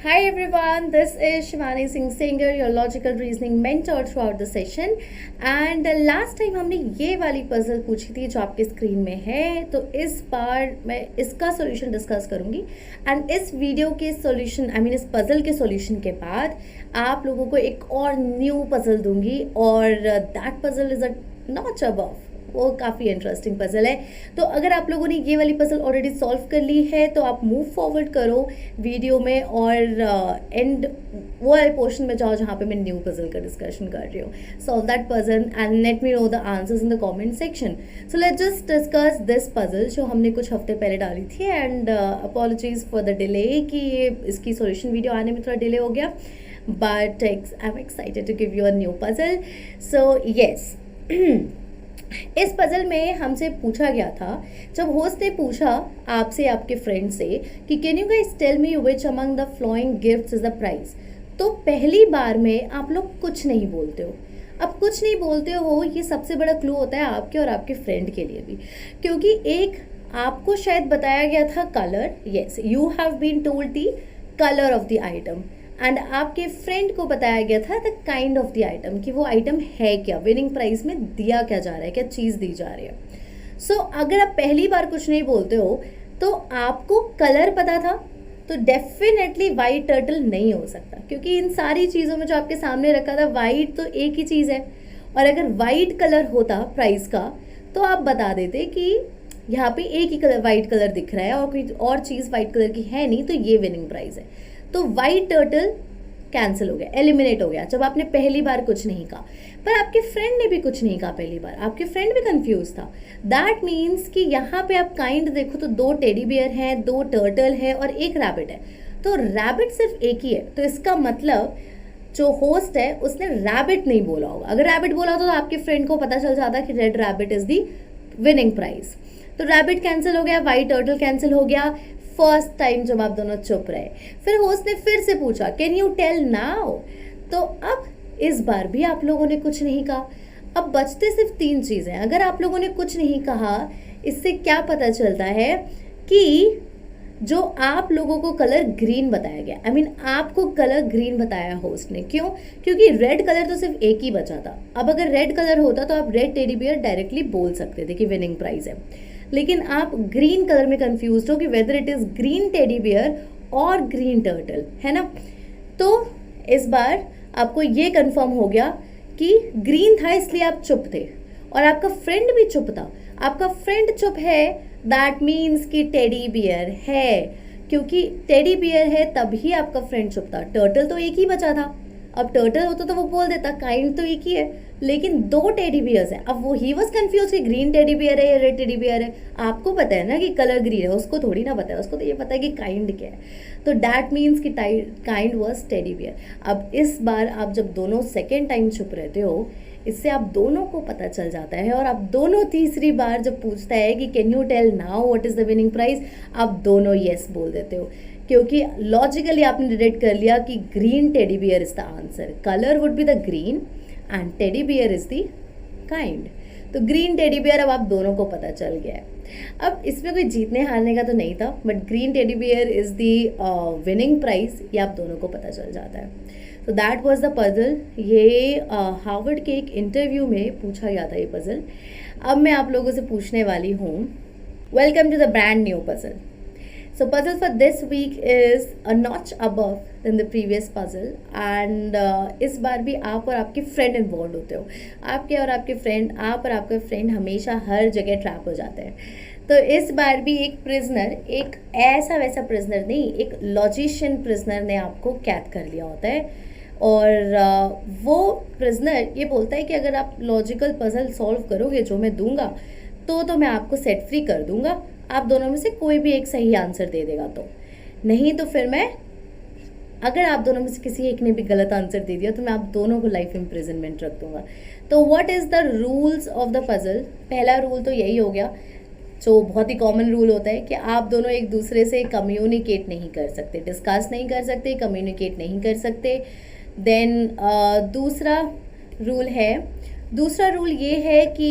Hi everyone, this is Shivani Singh Singer, your logical reasoning mentor throughout the session. And last time हमने ये वाली puzzle पूछी थी जो आपके स्क्रीन में है, तो इस बार मैं इसका सॉल्यूशन डिस्कस करूँगी एंड इस वीडियो के सॉल्यूशन इस पजल के सॉल्यूशन के बाद आप लोगों को एक और न्यू पजल दूंगी और that puzzle is a notch above. वो काफ़ी इंटरेस्टिंग पजल है। तो अगर आप लोगों ने ये वाली पजल ऑलरेडी सॉल्व कर ली है तो आप मूव फॉरवर्ड करो वीडियो में और एंड वो वाले पोर्शन में जाओ जहाँ पे मैं न्यू पजल का डिस्कशन कर रही हूँ। Solve that puzzle and let me know the answers in the comment section. So let's just discuss this puzzle जो हमने कुछ हफ्ते पहले डाली थी and apologies for the delay कि इसकी सॉल्यूशन वीडियो आने में थोड़ा डिले हो गया, but I am excited to give you a new puzzle. So yes, इस पजल में हमसे पूछा गया था, जब होस्ट ने पूछा आपसे आपके फ्रेंड से कि can you guys tell me which among the following gifts is the price, तो पहली बार में आप लोग कुछ नहीं बोलते हो। अब कुछ नहीं बोलते हो ये सबसे बड़ा क्लू होता है आपके और आपके फ्रेंड के लिए भी, क्योंकि एक आपको शायद बताया गया था colour, yes you have been told the colour of the item एंड आपके फ्रेंड को बताया गया था the kind of the item कि वो आइटम है क्या, विनिंग प्राइस में दिया क्या जा रहा है, क्या चीज़ दी जा रही है। सो अगर आप पहली बार कुछ नहीं बोलते हो तो आपको कलर पता था तो डेफिनेटली वाइट टर्टल नहीं हो सकता, क्योंकि इन सारी चीज़ों में जो आपके सामने रखा था वाइट तो एक ही चीज़ है, और अगर वाइट कलर होता प्राइस का तो आप बता देते कि यहाँ पे एक ही कलर वाइट कलर दिख रहा है और कोई और चीज़ वाइट कलर की है नहीं, तो ये विनिंग प्राइस है। तो वाइट टर्टल कैंसिल हो गया, एलिमिनेट हो गया जब आपने पहली बार कुछ नहीं कहा। पर आपके फ्रेंड ने भी कुछ नहीं कहा पहली बार, आपके फ्रेंड भी कंफ्यूज था। दैट मीन्स कि यहाँ पे आप काइंड देखो तो 2 टेडी बियर हैं, 2 टर्टल है और 1 रैबिट है। तो रैबिट सिर्फ एक ही है, तो इसका मतलब जो होस्ट है उसने रैबिट नहीं बोला होगा। अगर रैबिट बोला होता तो आपके फ्रेंड को पता चल जाता कि red rabbit is the winning price. तो रैबिट कैंसिल हो गया, वाइट टर्टल कैंसिल हो गया फर्स्ट टाइम जब आप दोनों चुप रहे। फिर होस्ट ने फिर से पूछा कैन यू टेल नाउ, तो अब इस बार भी आप लोगों ने कुछ नहीं कहा। अब बचते सिर्फ 3 चीज़ें। अगर आप लोगों ने कुछ नहीं कहा, इससे क्या पता चलता है कि जो आप लोगों को कलर ग्रीन बताया गया, आपको कलर ग्रीन बताया होस्ट ने। क्यों? क्योंकि रेड कलर तो सिर्फ एक ही बचा था। अब अगर रेड कलर होता तो आप रेड टेडी बियर डायरेक्टली बोल सकते थे कि विनिंग प्राइस है, लेकिन आप ग्रीन कलर में कंफ्यूज हो कि whether it is green teddy bear और ग्रीन टर्टल, है ना। तो इस बार आपको ये कंफर्म हो गया कि ग्रीन था इसलिए आप चुप थे, और आपका फ्रेंड भी चुप था। आपका फ्रेंड चुप है दैट मीन्स कि टेडी बियर है, क्योंकि टेडी बियर है तभी आपका फ्रेंड चुप था। टर्टल तो एक ही बचा था, अब टर्टल होता तो वो बोल देता काइंड तो एक ही है, लेकिन 2 टेडी बियर्स हैं। अब वो ही वॉज कंफ्यूज कि ग्रीन टेडी बियर है या रेड टेडी बियर है। आपको पता है ना कि कलर ग्रीन है, उसको थोड़ी ना पता है, उसको तो ये पता है कि काइंड क्या है। तो दैट मीन्स कि काइंड वॉज टेडी बियर। अब इस बार आप जब दोनों सेकेंड टाइम चुप रहते हो, इससे आप दोनों को पता चल जाता है, और आप दोनों तीसरी बार जब पूछता है कि can you tell now what is the winning price, आप दोनों येस बोल देते हो, क्योंकि लॉजिकली आपने डिटेक्ट कर लिया कि green teddy bear is the answer. Colour would be the green and teddy bear is the kind. तो ग्रीन टेडी बियर अब आप दोनों को पता चल गया है। अब इसमें कोई जीतने हारने का तो नहीं था, but green teddy bear is the winning price, ये आप दोनों को पता चल जाता है। तो दैट वाज द पजल। ये हार्वर्ड के एक इंटरव्यू में पूछा गया था ये पजल। अब मैं आप लोगों से पूछने वाली हूँ, welcome to the brand new puzzle. So puzzle for this week is a notch above than the previous puzzle and इस बार भी आप और आपके फ्रेंड इन्वॉल्व होते हो। आपके और आपके फ्रेंड, आप और आपके फ्रेंड हमेशा हर जगह ट्रैप हो जाते हैं। तो इस बार भी एक प्रिजनर, एक ऐसा वैसा प्रिजनर नहीं, एक लॉजिशियन प्रिजनर ने आपको कैद कर लिया होता है, और वो प्रिजनर ये बोलता है कि अगर आप लॉजिकल पजल सॉल्व करोगे जो मैं दूंगा तो मैं आपको सेट फ्री कर दूंगा। आप दोनों में से कोई भी एक सही आंसर दे देगा तो, नहीं तो फिर मैं, अगर आप दोनों में से किसी एक ने भी गलत आंसर दे दिया तो मैं आप दोनों को लाइफ इम्प्रिजनमेंट रख दूंगा। तो what is the rules of the puzzle? पहला रूल तो यही हो गया, जो बहुत ही कॉमन रूल होता है कि आप दोनों एक दूसरे से कम्युनिकेट नहीं कर सकते, डिस्कस नहीं कर सकते, कम्युनिकेट नहीं कर सकते। देन दूसरा रूल ये है कि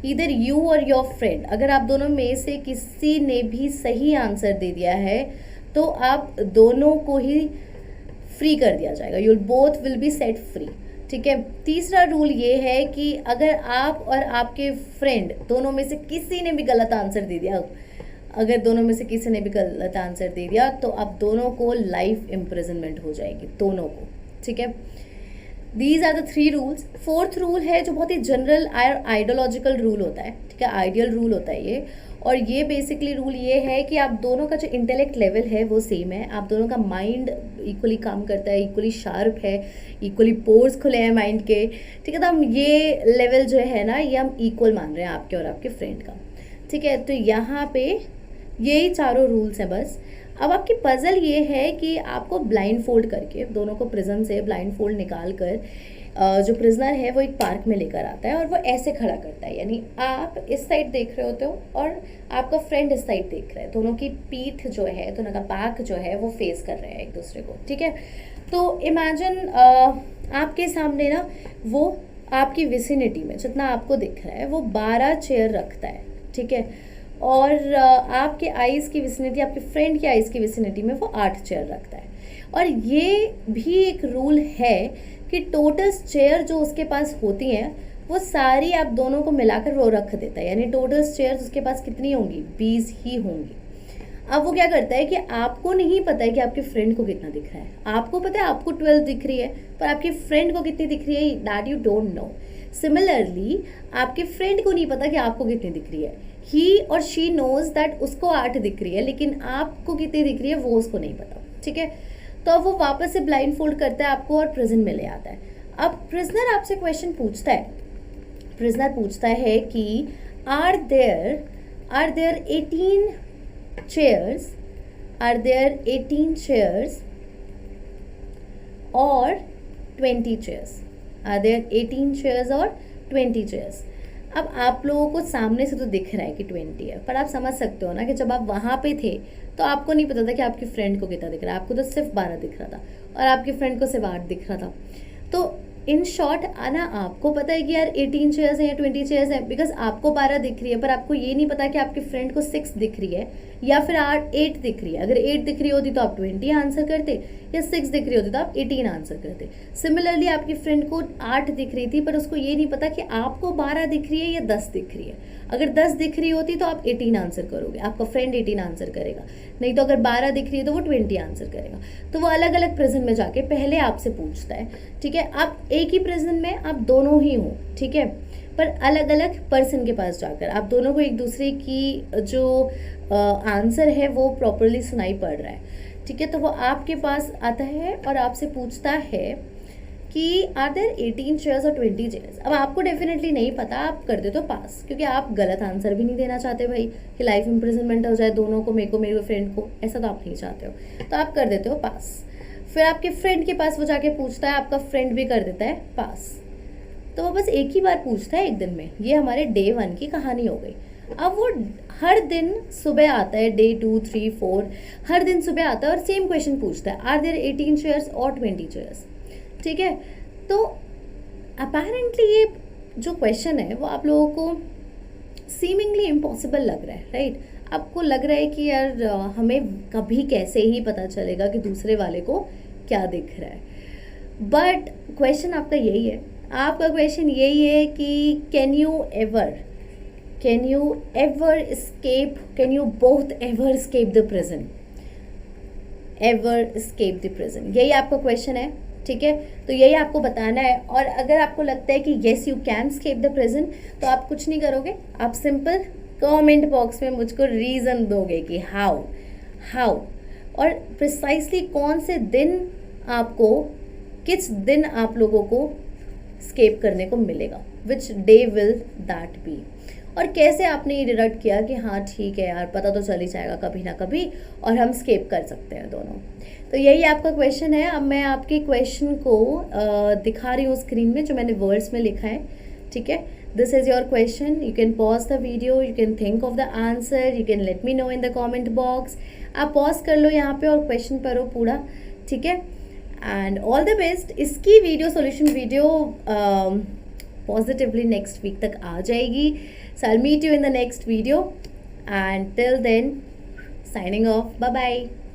ईदर यू और योर फ्रेंड, अगर आप दोनों में से किसी ने भी सही आंसर दे दिया है तो आप दोनों को ही फ्री कर दिया जाएगा, you both will be set free. ठीक है। तीसरा रूल ये है कि अगर आप और आपके फ्रेंड दोनों में से किसी ने भी गलत आंसर दे दिया, अगर दोनों में से किसी ने भी गलत आंसर दे दिया तो आप दोनों को लाइफ इम्प्रिजनमेंट हो जाएगी, दोनों को। ठीक है। These are the 3 rules. Fourth rule है जो बहुत ही जनरल आइडियोलॉजिकल रूल होता है। ठीक है, आइडियल रूल होता है ये। और ये बेसिकली रूल ये है कि आप दोनों का जो इंटेलेक्ट लेवल है वो सेम है, आप दोनों का माइंड इक्वली काम करता है, इक्वली शार्प है, इक्वली पोर्स खुले हैं माइंड के। ठीक है, तो हम ये लेवल जो है ना, ये हम इक्वल मान रहे हैं आपके और आपके फ्रेंड का। ठीक है, तो यहाँ पे यही चारों रूल्स हैं बस। अब आपकी पजल ये है कि आपको ब्लाइंड फोल्ड करके दोनों को प्रिजन से ब्लाइंड फोल्ड निकाल कर जो प्रिजनर है वो एक पार्क में लेकर आता है और वो ऐसे खड़ा करता है, यानी आप इस साइड देख रहे होते हो और आपका फ्रेंड इस साइड देख रहा है, दोनों की पीठ जो है, दोनों का बैक जो है वो फेस कर रहे हैं एक दूसरे को। ठीक है, तो इमेजिन आपके सामने ना वो आपकी विसिनिटी में जितना आपको दिख रहा है वो 12 चेयर रखता है। ठीक है, और आपके आइज़ की विसिनिटी, आपके फ्रेंड की आइज़ की विसिनिटी में वो 8 चेयर रखता है। और ये भी एक रूल है कि टोटल चेयर जो उसके पास होती हैं वो सारी आप दोनों को मिलाकर वो रख देता है, यानी टोटल चेयर्स उसके पास कितनी होंगी, 20 ही होंगी। अब वो क्या करता है कि आपको नहीं पता है कि आपके फ्रेंड को कितना दिख रहा है, आपको पता है आपको 12 दिख रही है, पर आपके फ्रेंड को कितनी दिख रही है that you don't know. Similarly आपके फ्रेंड को नहीं पता कि आपको कितनी दिख रही है, ही और शी नोज दैट उसको 8 दिख रही है, लेकिन आपको कितनी दिख रही है वो उसको नहीं पता। ठीक है, तो अब वो वापस से ब्लाइंड फोल्ड करता है आपको और प्रिजन में ले आता है। अब प्रिजनर आपसे क्वेश्चन पूछता है, प्रिजनर पूछता है कि are there 18 chairs, are there 18 chairs or 20 chairs? Are there 18 chairs or 20 chairs? अब आप लोगों को सामने से तो दिख रहा है कि 20 है, पर आप समझ सकते हो ना कि जब आप वहाँ पे थे तो आपको नहीं पता था कि आपके फ्रेंड को कितना दिख रहा है, आपको तो सिर्फ 12 दिख रहा था और आपके फ्रेंड को सिर्फ 8 दिख रहा था। तो इन शॉर्ट आना आपको पता है कि यार 18 चेयर्स हैं या 20 चेयर्स हैं, बिकॉज आपको 12 दिख रही है, पर आपको ये नहीं पता कि आपके फ्रेंड को 6 दिख रही है या फिर 8 दिख रही है। अगर 8 दिख रही होती तो आप 20 आंसर करते, या 6 दिख रही होती तो आप 18 आंसर करते। सिमिलरली आपकी फ्रेंड को 8 दिख रही थी, पर उसको ये नहीं पता कि आपको 12 दिख रही है या 10 दिख रही है। अगर 10 दिख रही होती तो आप 18 आंसर करोगे, आपका फ्रेंड 18 आंसर करेगा, नहीं तो अगर 12 दिख रही है तो वो 20 आंसर करेगा। तो वो अलग अलग प्रिजन में जाके पहले आपसे पूछता है। ठीक है, आप एक ही प्रिजन में आप दोनों ही हो, ठीक है, पर अलग अलग पर्सन के पास जाकर आप दोनों को एक दूसरे की जो आंसर है वो प्रॉपरली सुनाई पड़ रहा है। ठीक है, तो वो आपके पास आता है और आपसे पूछता है कि आर देयर 18 चेयर्स और 20 चेयर्स। अब आपको डेफिनेटली नहीं पता, आप कर देते हो पास, क्योंकि आप गलत आंसर भी नहीं देना चाहते भाई कि लाइफ इम्प्रिजनमेंट हो जाए दोनों को, मेरे को, मेरे फ्रेंड को, ऐसा तो आप नहीं चाहते हो, तो आप कर देते हो पास। फिर आपके फ्रेंड के पास वो जाके पूछता है, आपका फ्रेंड भी कर देता है पास। तो वो बस एक ही बार पूछता है एक दिन में। ये हमारे डे 1 की कहानी हो गई। अब वो हर दिन सुबह आता है, डे 2, 3, 4 हर दिन सुबह आता है और सेम क्वेश्चन पूछता है, आर देयर 18 चेयर्स और 20 चेयर्स। ठीक है, तो अपेरेंटली ये जो क्वेश्चन है वो आप लोगों को सीमिंगली इम्पॉसिबल लग रहा है, राइट? आपको लग रहा है कि यार हमें कभी कैसे ही पता चलेगा कि दूसरे वाले को क्या दिख रहा है। बट क्वेश्चन आपका यही है, आपका क्वेश्चन यही है कि can you both ever escape the prison? यही आपका क्वेश्चन है। ठीक है, तो यही आपको बताना है। और अगर आपको लगता है कि yes you can escape the prison, तो आप कुछ नहीं करोगे, आप सिंपल कमेंट बॉक्स में मुझको रीज़न दोगे कि हाउ और प्रिसाइसली कौन से दिन आपको, किस दिन आप लोगों को स्केप करने को मिलेगा, which day will that be, और कैसे आपने ये डिडक्ट किया कि हाँ ठीक है यार, पता तो चल ही जाएगा कभी ना कभी और हम स्केप कर सकते हैं दोनों। तो यही आपका क्वेश्चन है। अब मैं आपके क्वेश्चन को दिखा रही हूँ स्क्रीन में, जो मैंने वर्ड्स में लिखा है। ठीक है, this is your question, you can pause the video, you can think of the answer, you can let me know in the comment box. आप पॉज कर लो यहाँ पे और क्वेश्चन पढ़ो पूरा। ठीक है, एंड ऑल द बेस्ट। इसकी video solution video positively next week तक आ जाएगी। So I'll meet you in the next video, and till then, signing off. Bye bye.